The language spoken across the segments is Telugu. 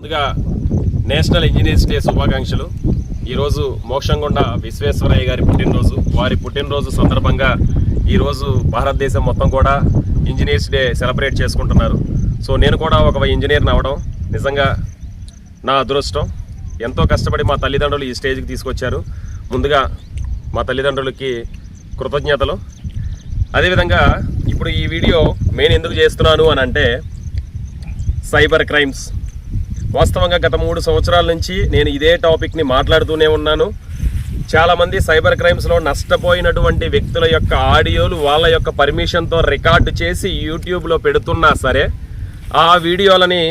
ముందుగా నేషనల్ ఇంజనీర్స్ డే శుభాకాంక్షలు. ఈరోజు మోక్షంగొండ విశ్వేశ్వరయ్య గారి పుట్టినరోజు. వారి పుట్టినరోజు సందర్భంగా ఈరోజు భారతదేశం మొత్తం కూడా ఇంజనీర్స్ డే సెలబ్రేట్ చేసుకుంటున్నారు. సో నేను కూడా ఒక ఇంజనీర్ని అవ్వడం నిజంగా నా అదృష్టం. ఎంతో కష్టపడి మా తల్లిదండ్రులు ఈ స్టేజ్కి తీసుకొచ్చారు. ముందుగా మా తల్లిదండ్రులకి కృతజ్ఞతలు. అదేవిధంగా ఇప్పుడు ఈ వీడియో మెయిన్ ఎందుకు చేస్తున్నాను అని అంటే సైబర్ క్రైమ్స్. వాస్తవంగా గత 3 సంవత్సరాల నుంచి నేను ఇదే టాపిక్ని మాట్లాడుతూనే ఉన్నాను. చాలామంది సైబర్ క్రైమ్స్లో నష్టపోయినటువంటి వ్యక్తుల యొక్క ఆడియోలు వాళ్ళ యొక్క పర్మిషన్తో రికార్డు చేసి యూట్యూబ్లో పెడుతున్నా సరే ఆ వీడియోలని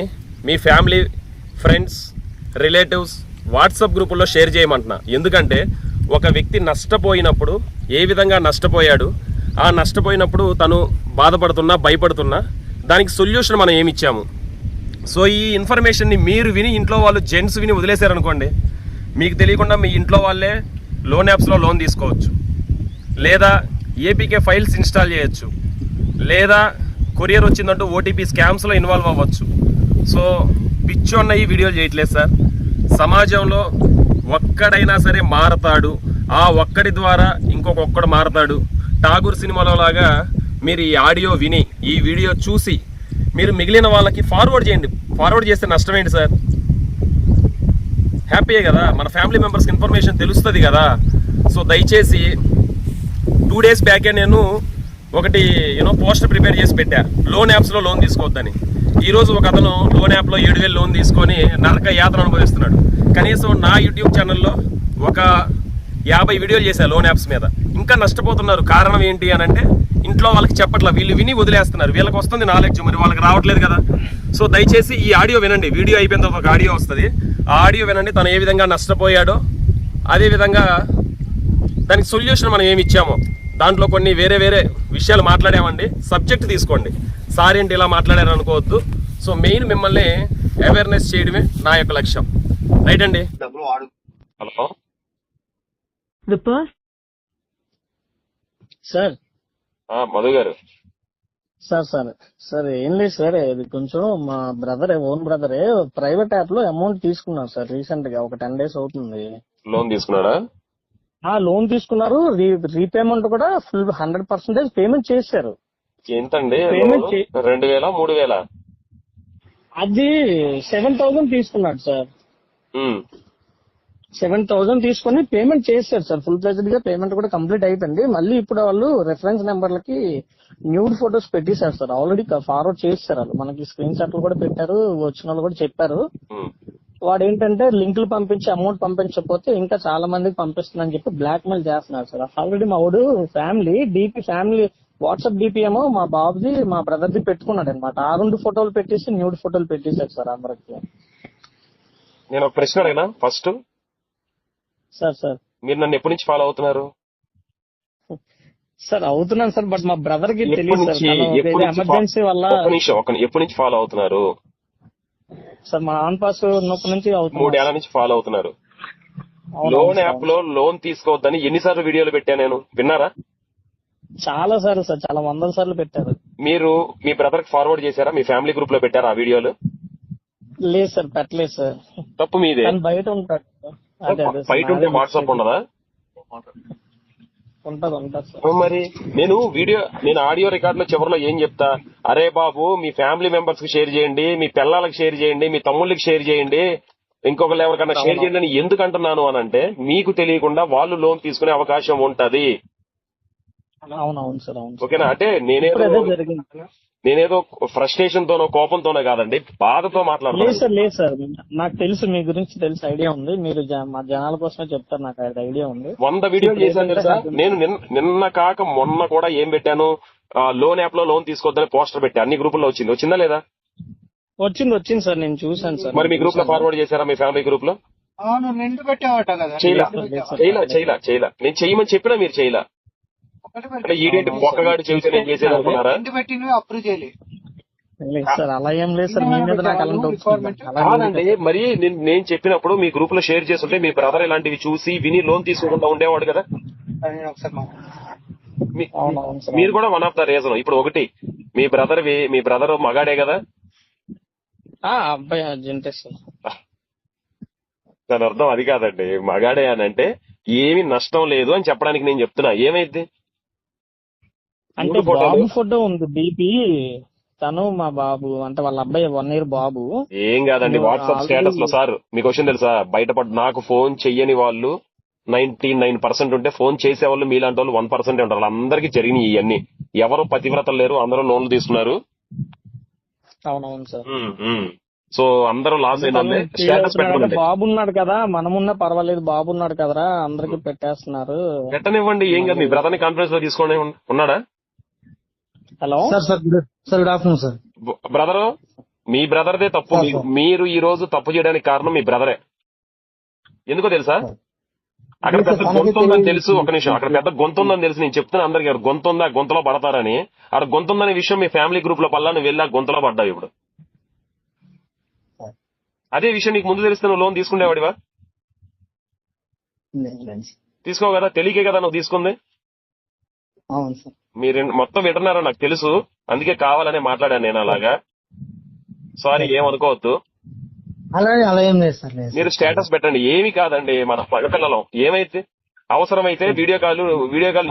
మీ ఫ్యామిలీ, ఫ్రెండ్స్, రిలేటివ్స్ వాట్సాప్ గ్రూపుల్లో షేర్ చేయమంటున్నా. ఎందుకంటే ఒక వ్యక్తి నష్టపోయినప్పుడు ఏ విధంగా నష్టపోయాడు, ఆ నష్టపోయినప్పుడు తను బాధపడుతున్నా, భయపడుతున్నా, దానికి సొల్యూషన్ మనం ఏమిచ్చాము. సో ఈ ఇన్ఫర్మేషన్ని మీరు విని ఇంట్లో వాళ్ళు జెంట్స్ విని వదిలేశారనుకోండి, మీకు తెలియకుండా మీ ఇంట్లో వాళ్ళే లోన్ యాప్స్లో లోన్ తీసుకోవచ్చు, లేదా ఏపీకే ఫైల్స్ ఇన్స్టాల్ చేయొచ్చు, లేదా కొరియర్ వచ్చిందంటూ ఓటీపీ స్కామ్స్లో ఇన్వాల్వ్ అవ్వచ్చు. సో పిచ్చోన్న ఈ వీడియోలు చేయట్లేదు సార్. సమాజంలో ఒక్కడైనా సరే మారతాడు, ఆ ఒక్కడి ద్వారా ఇంకొకడు మారతాడు. ఠాగూర్ సినిమాలో లాగా మీరు ఈ ఆడియో విని, ఈ వీడియో చూసి మీరు మిగిలిన వాళ్ళకి ఫార్వర్డ్ చేయండి. ఫార్వర్డ్ చేస్తే నష్టం ఏంటి సార్? హ్యాపీయే కదా, మన ఫ్యామిలీ మెంబర్స్కి ఇన్ఫర్మేషన్ తెలుస్తుంది కదా. సో దయచేసి 2 days బ్యాకే నేను ఒకటి పోస్టర్ ప్రిపేర్ చేసి పెట్టా, లోన్ యాప్స్లో లోన్ తీసుకోవద్దని. ఈరోజు ఒక అతను లోన్ యాప్లో 7,000 లోన్ తీసుకొని నరక యాతన అనుభవిస్తున్నాడు. కనీసం నా యూట్యూబ్ ఛానల్లో ఒక 50 వీడియోలు చేశాను లోన్ యాప్స్ మీద. ఇంకా నష్టపోతున్నారు. కారణం ఏంటి అని అంటే ఇంట్లో వాళ్ళకి చెప్పట్లా, వీళ్ళు విని వదిలేస్తున్నారు. వీళ్ళకి వస్తుంది నాలెడ్జ్, మరి వాళ్ళకి రావట్లేదు కదా. సో దయచేసి ఈ ఆడియో వినండి. వీడియో అయిపోయిన తర్వాత ఒక ఆడియో వస్తుంది, ఆ ఆడియో వినండి. తను ఏ విధంగా నష్టపోయాడో, అదేవిధంగా దానికి సొల్యూషన్ మనం ఏమి ఇచ్చామో, దాంట్లో కొన్ని వేరే విషయాలు మాట్లాడామండి. సబ్జెక్ట్ తీసుకోండి. సార్ ఏంటి ఇలా మాట్లాడారు అనుకోవద్దు. సో మెయిన్ మిమ్మల్ని అవేర్నెస్ చేయడమే నా యొక్క లక్ష్యం. రైట్ అండి. Hello sir. మధు గారు. సార్ ఏం లేదు సార్, ఇది కొంచెం మా ఓన్ బ్రదరే ప్రైవేట్ యాప్ లో అమౌంట్ తీసుకున్నారు సార్. రీసెంట్ గా ఒక 10 days అవుతుంది. లోన్ తీసుకున్నాడా? లోన్ తీసుకున్నారు. రీపేమెంట్ కూడా ఫుల్ 100% పేమెంట్ చేశారు. ఎంతండి? పేమెంట్ 2,000 3,000? అది 7,000 తీసుకున్నాడు సార్. 7,000 తీసుకుని పేమెంట్ చేశారు సార్. ఫుల్ ప్లెజ్డ్ గా పేమెంట్ కూడా కంప్లీట్ అయిపోయింది. మళ్ళీ ఇప్పుడు వాళ్ళు రెఫరెన్స్ నెంబర్లకి న్యూడ్ ఫొటోస్ పెట్టేశారు సార్. ఆల్రెడీ ఫార్వర్డ్ చేస్తారు. వాళ్ళు మనకి స్క్రీన్ షాట్లు కూడా పెట్టారు, వచ్చిన వాళ్ళు కూడా చెప్పారు. వాడు ఏంటంటే లింకులు పంపించి అమౌంట్ పంపించకపోతే ఇంకా చాలా మందికి పంపిస్తుందని చెప్పి బ్లాక్ మెయిల్ చేస్తున్నారు సార్. ఆల్రెడీ మా వాడు ఫ్యామిలీ వాట్సాప్ డీపీ ఏమో మా బాబుది, మా బ్రదర్ది పెట్టుకున్నాడు అనమాట. ఆ 2 ఫోటోలు పెట్టేసి న్యూడ్ ఫోటోలు పెట్టేశారు సార్ అందరికి. నేను ఒక ప్రశ్న అడిగినా ఫస్ట్. సార్ మీరు నన్ను ఎప్పటి నుంచి ఫాలో అవుతున్నారు? సార్ అవుతున్నాను సార్, బట్ మా బ్రదర్ కి తెలియదు సార్. ఎమర్జెన్సీ వల్ల. ఎప్పటి నుంచి ఫాలో అవుతున్నారు సార్ మా ఆన్ పాస్ ఉన్నప్పటి నుంచి అవుతుంది. 3 ఏళ్ల నుంచి ఫాలో అవుతున్నారు. లోన్ యాప్ లో లోన్ తీసుకోవద్దని ఎన్నిసార్లు వీడియోలు పెట్టా నేను, విన్నారా? చాలా సార్లు సార్, చాలా 100 సార్లు పెట్టారు. మీరు మీ బ్రదర్ కి ఫార్వర్డ్ చేశారా? మీ ఫ్యామిలీ గ్రూప్ లో పెట్టారా ఆ వీడియోలు? లేదు సార్, పెట్టలేదు సార్. తప్పు మీదే. బయట ఉంటాడు. బయట ఉంటే వాట్సాప్ ఉండదా? ఉంటది సార్. మరి నేను ఆడియో రికార్డ్ లో చివరిలో ఏం చెప్తా? అరే బాబు, మీ ఫ్యామిలీ మెంబర్స్ కి షేర్ చేయండి, మీ పిల్లలకి షేర్ చేయండి, మీ తమ్ముళ్ళకి షేర్ చేయండి, ఇంకొకరు ఎవరికన్నా షేర్ చేయండి అని ఎందుకు అంటున్నాను అని అంటే, మీకు తెలియకుండా వాళ్ళు లోన్ తీసుకునే అవకాశం ఉంటది. అవునవును సార్, అవును. ఓకేనా? అంటే నేనేదో ఫ్రస్ట్రేషన్ తోనో కోపంతోనో కాదండి, బాధతో మాట్లాడుతున్నాను. లేదు సార్, నాకు తెలుసు, మీ గురించి తెలుసు, ఐడియా ఉంది. మీరు మా జనాల కోసమే చెప్తారు, నాకు ఐడియా ఉంది. 100 వీడియోలు చేశాను తెలుసా నేను. నిన్న కాక మొన్న కూడా ఏం పెట్టాను, లోన్ యాప్ లో లోన్ తీసుకోవద్దని పోస్టర్ పెట్టా. అన్ని గ్రూపుల్లో వచ్చిందా లేదా? వచ్చింది సార్, నేను చూసాను సార్. మరి మీ గ్రూప్ లో ఫార్వర్డ్ చేశారా? మీ ఫ్యామిలీ గ్రూప్ లో చేయలా. నేను చేయమని చెప్పినా మీరు చేయలా. అంటే ఈడేంటి మొక్కగాడు చెబితే నేను చేసేది అనుకున్నారా? అలా ఏం లేదు సార్, మీ మీద నాకు కాదండి. మరి నేను చెప్పినప్పుడు మీ గ్రూప్ లో షేర్ చేస్తుంటే మీ బ్రదర్ ఇలాంటివి చూసి విని లోన్ తీసుకోకుండా ఉండేవాడు కదా. మీరు కూడా వన్ ఆఫ్ ద రీజన్. ఇప్పుడు ఒకటి, మీ బ్రదర్ మగాడే కదా, అబ్బాయి అర్జెంటే సార్. దాని అర్థం అది కాదండి. మగాడే అని అంటే ఏమి నష్టం లేదు అని చెప్పడానికి నేను చెప్తున్నా. ఏమైంది అంటే మూడు ఫోటోలు బాబు ఫోటో ఉంది డీపీ. తను మా బాబు అంటే వాళ్ళ అబ్బాయి 1 year బాబు. ఏం కాదండి. వాట్సాప్ ఆల్రెడీ స్టేటస్ లో సార్ మీకు క్వశ్చన్ తెలుసా, నాకు ఫోన్ చెయ్యని వాళ్ళు 99% ఉంటే ఫోన్ చేసేవాళ్ళు మీలాంటి వాళ్ళు 1% ఉంటారు. వాళ్ళందరికీ జరిగినాయి ఇవన్నీ. ఎవరు పతివ్రతలు లేరు, అందరూ లోన్లు తీసుకున్నారు. అవునవును సార్. సో అందరూ లాస్ అంటే తను అయిన ఫీల్ స్టేటస్ అవుతున్నాడు అంటే పెట్టుకోండి. బాబు ఉన్నాడు కదా, మనమున్నా పర్వాలేదు, బాబు ఉన్నాడు కదరా అందరికి పెట్టేస్తున్నారు. పెట్టనివ్వండి, ఏం కాదు. మీ మళ్ళీ బ్రదర్ ని కాన్ఫరెన్స్ లో తీసుకోండి. ఉన్నాడా hello sir good afternoon sir. Brother? మీ బ్రదర్దే తప్పు. సార్ సార్ మీరు ఈ రోజు తప్పు చేయడానికి కారణం మీ బ్రదరే. ఎందుకో తెలుసా? అక్కడ అదే సార్ పెద్ద తనకే గొంతు ఉందని తెలుసు. ఒక నిమిషం, అక్కడ తెలియదు. పెద్ద గొంతు ఉందని తెలుసు. నేను చెప్తున్నా అందరికి, అక్కడ గొంతు ఉందా, గొంతులో పడతారని. అక్కడ గొంతు ఉందనే విషయం మీ ఫ్యామిలీ గ్రూప్ లో పల్లా నువ్వు వెళ్ళి ఆ గొంతులో పడ్డావు. ఇప్పుడు అదే విషయం నీకు ముందు తెలిస్తే నువ్వు లోన్ తీసుకునేవాడివా? తీసుకోవు కదా, తెలియకే కదా నువ్వు తీసుకుంది. అవును సార్. మీరు మొత్తం వింటున్నారో నాకు తెలుసు, అందుకే కావాలనే మాట్లాడాను నేను అలాగా. సారీ, ఏమనుకోవద్దు. అలా ఏం లేదు సార్, లేదు మీరు సార్. స్టేటస్ పెట్టండి, ఏమి కాదండి. మన పగపిల్లలం. ఏమైతే అవసరమైతే వీడియో కాల్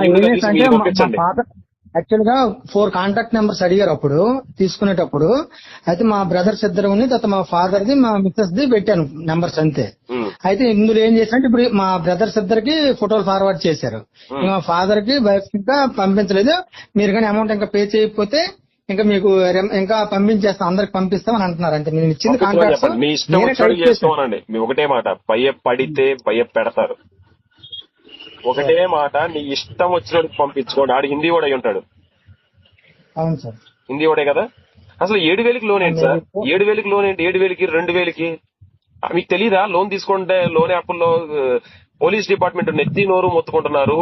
లింక్ గా తీసి అంటే మీరు మా పంపించండి. ఫాదర్ యాక్చువల్ గా 4 కాంటాక్ట్ నెంబర్స్ అడిగారు అప్పుడు తీసుకునేటప్పుడు. అయితే మా బ్రదర్స్ ఇద్దరు తర్వాత మా ఫాదర్ ది మా మిస్సెస్ ది పెట్టాను నెంబర్స్ అంతే. ఉమ్, అయితే ఇందులో ఏం చేశారంటే ఇప్పుడు మా బ్రదర్స్ ఇద్దరికి ఫోటోలు ఫార్వర్డ్ చేశారు. ఉమ్. మా ఫాదర్ కి వైఫ్ ఇంకా పంపించలేదు. మీరు కానీ అమౌంట్ ఇంకా పే చేయకపోతే ఇంకా మీకు ఇంకా పంపించేస్తాం, అందరికి పంపిస్తాం అని అంటున్నారు. అంటే మీరు ఇచ్చింది పంపించమని కాంటాక్ట్స్ చెప్పండి. మీ ఇష్టం నేనే వచ్చినట్టు టైప్ చేశాను. చేసుకోమనండి. మీ ఒకటే మాట, పడితే పెడతారు. ఒకటే మాట, నీ ఇష్టం వచ్చినట్టు పంపించుకోండి. ఆడు హిందీ కూడా అయి ఉంటాడు. అవును సార్. హిందీ వాడే కదా. అసలు 7,000కి లోన్ ఏంటి సార్? 7,000కి లోన్ ఏంటి? 7,000కి 2,000కి మీకు తెలీదా? లోన్ తీసుకుంటే లోన్ యాప్ల్లో పోలీస్ డిపార్ట్మెంట్ నెత్తి నోరు మొత్తుకుంటున్నారు,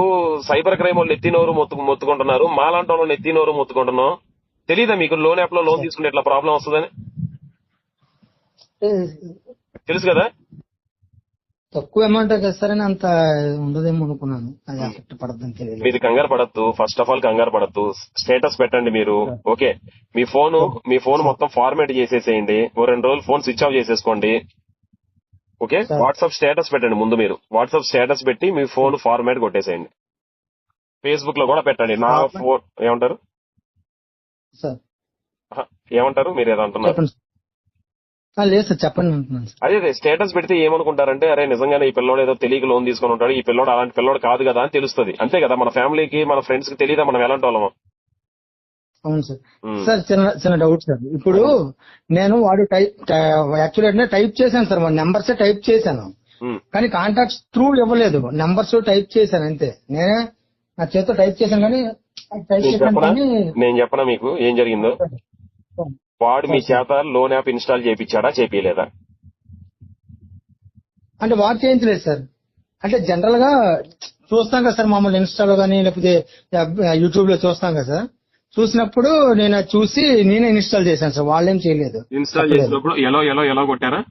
సైబర్ క్రైమ్ వాళ్ళు నెత్తి నోరు మొత్తుకుంటున్నారు, మాలాంటి వాళ్ళు నెత్తి నోరు మొత్తుకుంటున్నాం. తెలీదా మీకు లోన్ యాప్ లో లోన్ తీసుకుంటే ఎట్లా ప్రాబ్లం వస్తుందని? తెలుసు కదా. తక్కువ అమౌంట్ ఇస్తారని అంత ఉండదేమో అనుకున్నాను. అది ఎఫెక్ట్ పడద్దని తెలియదు. మీరు కంగారు పడద్దు. ఫస్ట్ ఆఫ్ ఆల్ కంగారు పడద్దు. స్టేటస్ పెట్టండి మీరు. ఓకే, మీ ఫోన్ మొత్తం ఫార్మేట్ చేసేసేయండి. ఓ 2 రోజులు ఫోన్ స్విచ్ ఆఫ్ చేసేసుకోండి. Okay, sir. వాట్సాప్ స్టేటస్ పెట్టండి. ముందు మీరు వాట్సాప్ స్టేటస్ పెట్టి మీ ఫోన్ ఫార్మాట్ కొట్టేసేయండి. ఫేస్బుక్ లో కూడా పెట్టండి. నా ఫోన్ ఏమంటారు సార్ ఏమంటారు మీరు ఏదో అంటున్నారు. చెప్పండి సార్. లేదు సార్ చెప్పండి అంటున్నాను సార్. అదే స్టేటస్ పెడితే ఏమనుకుంటారంటే, అరే నిజంగానే ఈ పిల్లోడు ఏదో తెలియక లోన్ తీసుకుని ఉంటాడు, ఈ పిల్లోడు అలాంటి పిల్లోడు కాదు కదా అని తెలుస్తుంది. అంతే కదా. మన ఫ్యామిలీకి మన ఫ్రెండ్స్ కి తెలియదా మనం ఎలాంటి వాళ్ళము? అవును సార్. సార్ చిన్న డౌట్ సార్. ఇప్పుడు నేను వాడు యాక్చువల్లీ టైప్ చేశాను సార్, వాడి నెంబర్స్ టైప్ చేశాను. కానీ కాంటాక్ట్స్ త్రూ ఇవ్వలేదు, నెంబర్స్ టైప్ చేశాను అంతే. నేనే నా చేతితో టైప్ చేశాను కానీ టైప్ చేశాను కానీ నేను చెప్పనా మీకు ఏం జరిగిందో? వాడు మీ చేత లోన్ యాప్ ఇన్స్టాల్ చేయించాడా చేపియలేదా? అంటే వాడు చేయించలేదు సార్. అంటే జనరల్ గా చూస్తాం కదా సార్, మామూలు ఇన్స్టాలో గానీ లేకపోతే యూట్యూబ్ లో చూస్తాం కదా సార్. చూసినప్పుడు నేను అది చూసి నేనే ఇన్స్టాల్ చేశాను సార్, వాళ్ళేం చేయలేదు. ఇన్స్టాల్ చేసినప్పుడు ఎలా కొట్టారా?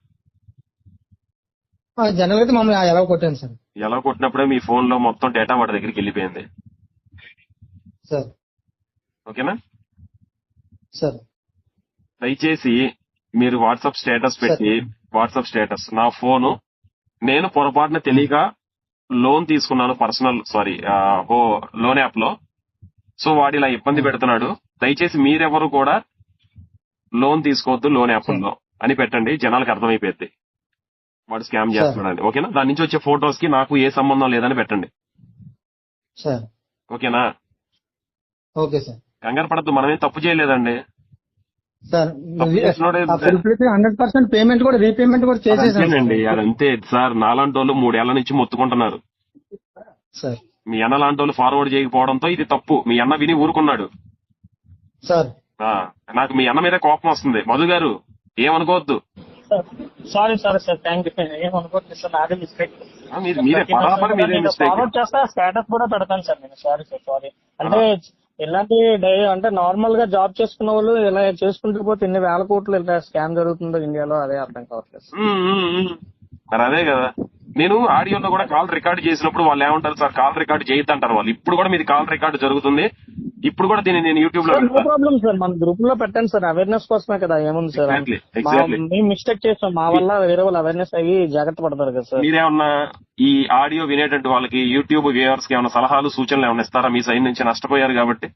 జనరల్ అయితే మామూలు ఎలా కొట్టాను సార్. ఎలా కొట్టినప్పుడే మీ ఫోన్ లో మొత్తం డేటా వాడి దగ్గరికి వెళ్ళిపోయింది. సార్ ఓకేనా? సార్ దయచేసి మీరు వాట్సాప్ స్టేటస్ పెట్టి, వాట్సాప్ స్టేటస్ నా ఫోను నేను పొరపాటున తెలియక లోన్ తీసుకున్నాను లోన్ యాప్ లో. సో వాడు ఇలా ఇబ్బంది పెడుతున్నాడు, దయచేసి మీరెవరు కూడా లోన్ తీసుకోవద్దు లోన్ యాప్ లో అని పెట్టండి. జనాలకు అర్థమైపోయింది వాడు స్కామ్ చేస్తున్నాడని. ఓకేనా? దాని నుంచి వచ్చే ఫొటోస్ కి నాకు ఏ సంబంధం లేదని పెట్టండి. సార్ ఓకేనా? Okay sir. కంగారు పడద్దు, మనమేం తప్పు చేయలేదండి. సార్ తప్పు చేసినోడే 100% పేమెంట్ కూడా రీపేమెంట్ కూడా చేసేసానండి. అదేనండి, అదంతే సార్. నాలాంటి వాళ్ళు 3 ఏళ్ల నుంచి మొత్తుకుంటున్నారు. సార్ మీ అన్న లాంటి వాళ్ళు ఫార్వర్డ్ చేయకపోవడంతో ఇది తప్పు. మీ అన్న విని ఊరుకున్నాడు. సార్ నాకు మీ అన్న మీద కోపం వస్తుంది. మధు గారు ఏమనుకోవద్దు. Sorry sir thank you. ఏమనుకోవట్లేదు సార్, నాదే మిస్టేక్. మీరే బరాబర్ మీరే మిస్టేక్. ఫార్వర్డ్ చేస్తా, స్టేటస్ కూడా పెడతాను సార్ నేను. సారీ. అంటే ఇలాంటి అంటే నార్మల్ గా జాబ్ చేసుకున్న వాళ్ళు ఇలా చేసుకుంటూ పోతే ఎన్ని వేల కోట్లు ఇలా స్కామ్ జరుగుతుందో ఇండియాలో, అదే అర్థం కావట్లేదు. మరి అదే కదా. నేను ఆడియోలో కూడా కాల్ రికార్డ్ చేసినప్పుడు వాళ్ళు ఏమంటారు సార్, కాల్ రికార్డ్ చేయొద్దంటారు వాళ్ళు. ఇప్పుడు కూడా మీది కాల్ రికార్డ్ జరుగుతుంది. ఇప్పుడు కూడా దీన్ని నేను యూట్యూబ్ లో సార్ నో పెడతా. ప్రాబ్లం సార్, మన గ్రూప్ లో పెట్టండి సార్, అవేర్నెస్ కోసమే కదా, ఏముంది సార్. Exactly. మేము మిస్టేక్ చేస్తాం, మా వల్ల వేరే వాళ్ళు అవేర్నెస్ అయ్యి జాగ్రత్త పడతారు కదా సార్. మీరేమన్నా ఈ ఆడియో వినేటట్టు వాళ్ళకి యూట్యూబ్ వ్యూవర్స్ కి ఏమైనా సలహాలు సూచనలు ఏమైనా ఇస్తారా? మీ సైడ్ నుంచి నష్టపోయారు కాబట్టి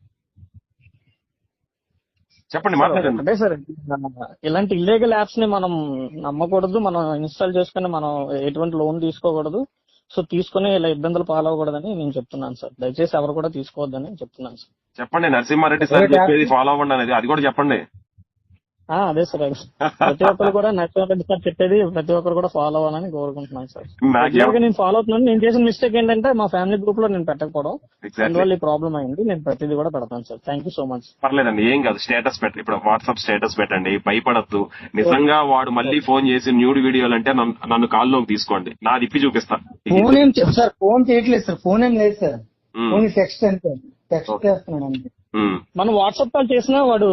చెప్పండి, మాట్లాడండి. అదే సార్, ఇలాంటి ఇల్లీగల్ యాప్స్ ని మనం నమ్మకూడదు, మనం ఇన్స్టాల్ చేసుకుని మనం ఎటువంటి లోన్ తీసుకోకూడదు. సో తీసుకుని ఇలా ఇబ్బందులు పాలవకూడదని నేను చెప్తున్నాను సార్. దయచేసి ఎవరు కూడా తీసుకోవద్దని చెప్తున్నాను సార్. చెప్పండి, నరసింహారెడ్డి సార్ చెప్పేది ఫాలో అవ్వండి అనేది, అది కూడా చెప్పండి. అదే సార్, ప్రతి ఒక్కరు కూడా నరసింహారెడ్డి సార్ చెప్పేది ప్రతి ఒక్కరు కూడా ఫాలో అవ్వాలని కోరుకుంటున్నాను సార్. రెగ్యులర్ గా నేను ఫాలో అవుతున్నాను. నేను చేసిన మిస్టేక్ ఏంటంటే మా ఫ్యామిలీ గ్రూప్ లో నేను పెట్టకపోవడం, అందువల్ల ఈ ప్రాబ్లం అయింది. నేను ప్రతిదీ కూడా పెడతాను sir. Thank you so much. పర్లేదండి, ఏం కాదు. స్టేటస్ పెట్టండి, ఇప్పుడు వాట్సాప్ స్టేటస్ పెట్టండి, భయపడద్దు. నిజంగా వాడు మళ్ళీ ఫోన్ చేసి న్యూడ్ వీడియోలు అంటే నన్ను కాల్లోకి తీసుకోండి, నాది ఇప్పి చూపిస్తా. ఫోన్ ఏం సార్, ఫోన్ చేయట్లేదు సార్, ఫోన్ ఏం లేదు సార్, ఫోన్ టెక్స్ట్ అంతే, టెక్స్ట్ చేస్తున్నాడు అంతే. మనం వాట్సాప్ కాల్ చేసినా వాడు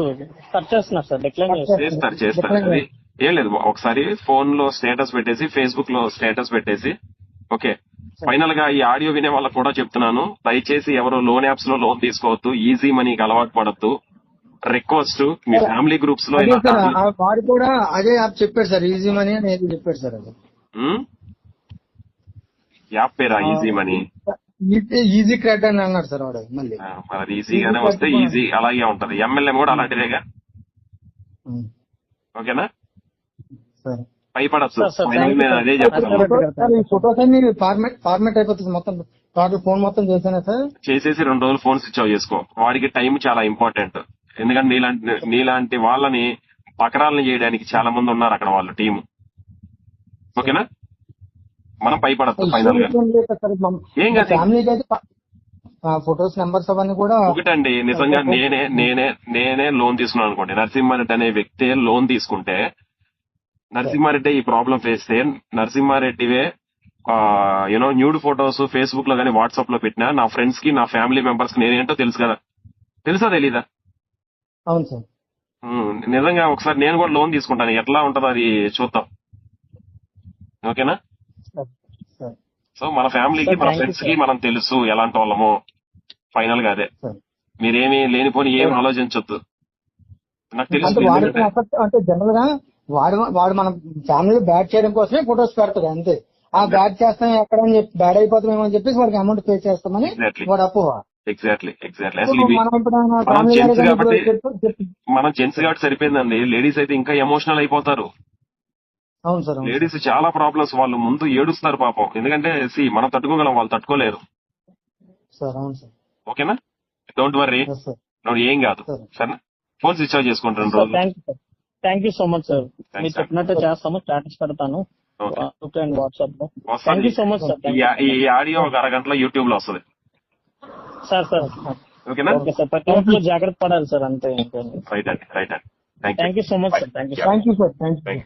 కట్ చేస్తున్నారు సార్, డిక్లైన్ చేస్తారు. అది ఏం లేదు, ఒకసారి ఫోన్ లో స్టేటస్ పెట్టేసి, ఫేస్బుక్ లో స్టేటస్ పెట్టేసి, ఓకే. ఫైనల్ గా ఈ ఆడియో వినే వాళ్ళకి కూడా చెప్తున్నాను, దయచేసి ఎవరు లోన్ యాప్స్ లో లోన్ తీసుకోవద్దు, ఈజీ మనీకి అలవాటు పడద్దు. రిక్వెస్ట్, మీ ఫ్యామిలీ గ్రూప్స్ లో వాడు కూడా అదే యాప్ చెప్పాడు సార్, ఈజీ మనీ అని ఏది చెప్పాడు సార్. అది యాప్ పేరా ఈజీ మనీ? ఈజీ క్రెడిట్ అని అన్నాడు సార్ వాడు. మళ్ళీ అది ఈజీగానే వస్తే ఈజీ అలాగే ఉంటది. ఎంఎల్ఎం కూడా అలాంటిదేగా, ఓకేనా? భయపడచ్చు. అదే చెప్తాను, ఈ ఫొటోస్ అన్ని ఫార్మేట్ అయిపోతుంది మొత్తం, టోటల్ ఫోన్ మొత్తం చేసానా సార్. చేసేసి 2 రోజులు ఫోన్ స్విచ్ ఆఫ్ చేసుకో. వాడికి టైం చాలా ఇంపార్టెంట్, ఎందుకంటే నీలాంటి వాళ్ళని పకరాలను చేయడానికి చాలా మంది ఉన్నారు అక్కడ, వాళ్ళ టీం, ఓకేనా? మనం భయపడచ్చు. ఫైనల్ గా ఏం కాదు, ఫ్యామిలీకి అయితే ఫొటోస్ నెంబర్స్ అవన్నీ కూడా ఒకటండి. నిజంగా నేనే లోన్ తీసుకున్నాను అనుకోండి, నరసింహారెడ్డి అనే వ్యక్తి లోన్ తీసుకుంటే, నరసింహారెడ్డి ఈ ప్రాబ్లం ఫేస్ చేస్తే, నరసింహారెడ్డివే న్యూడ్ ఫొటోస్ ఫేస్బుక్ లో గానీ వాట్సాప్ లో పెట్టినా నా ఫ్రెండ్స్ కి, నా ఫ్యామిలీ మెంబర్స్ కి నేనేంటో తెలుసు కదా, తెలుసా తెలీదా? అవును సార్. నిజంగా ఒకసారి నేను కూడా లోన్ తీసుకుంటాను, ఎట్లా ఉంటుందో అది చూద్దాం, ఓకేనా? సో మన ఫ్యామిలీకి, మన ఫ్రెండ్స్ కి మనం తెలుసు ఎలాంటి వాళ్ళమో. ఫైనల్ గా అదే, మీరేమి లేనిపోని ఏం ఆలోచించొద్దు, నాకు తెలుసు. అంటే జనరల్ గా వాడు మన ఫ్యామిలీ బ్యాడ్ చేయడం కోసమే ఫొటోస్ పెడతాడు అంతే. ఆ బ్యాడ్ చేస్తాం ఎక్కడ అని చెప్పి, బ్యాడ్ అయిపోతామేమో అని చెప్పేసి వాడికి అమౌంట్ పే చేస్తామని వాడు అపోహ. ఎగ్జాక్ట్లీ. అసలు మనం జెంట్స్ కాబట్టి సరిపోయిందండి, లేడీస్ అయితే ఇంకా ఎమోషనల్ అయిపోతారు. అవును సార్. లేడీస్ చాలా ప్రాబ్లమ్స్, వాళ్ళు ముందు ఏడుస్తారు పాపం, ఎందుకంటే మనం తట్టుకోగలం, వాళ్ళు తట్టుకోలేరు. ఓకేనా? డోంట్ వర్రీ, ఏం కాదు, సరేనా? ఫోన్ స్విచ్ ఆఫ్ చేసుకుంటారు 2 రోజులు. Thank you so much sir, మీరు చెప్పినట్టు చేస్తాము, స్టేటస్ పెడతాను వాట్సాప్ లో. Thank you so much sir. ఈ ఆడియో ఒక అరగంటలో యూట్యూబ్ లో వస్తుంది సార్. ఓకేనా? ఓకే సార్, ప్రతి ఒక్కరు జాగ్రత్త పడాలి సార్, అంతే. రైట్ అండి. Thank you so much sir. Thank you sir.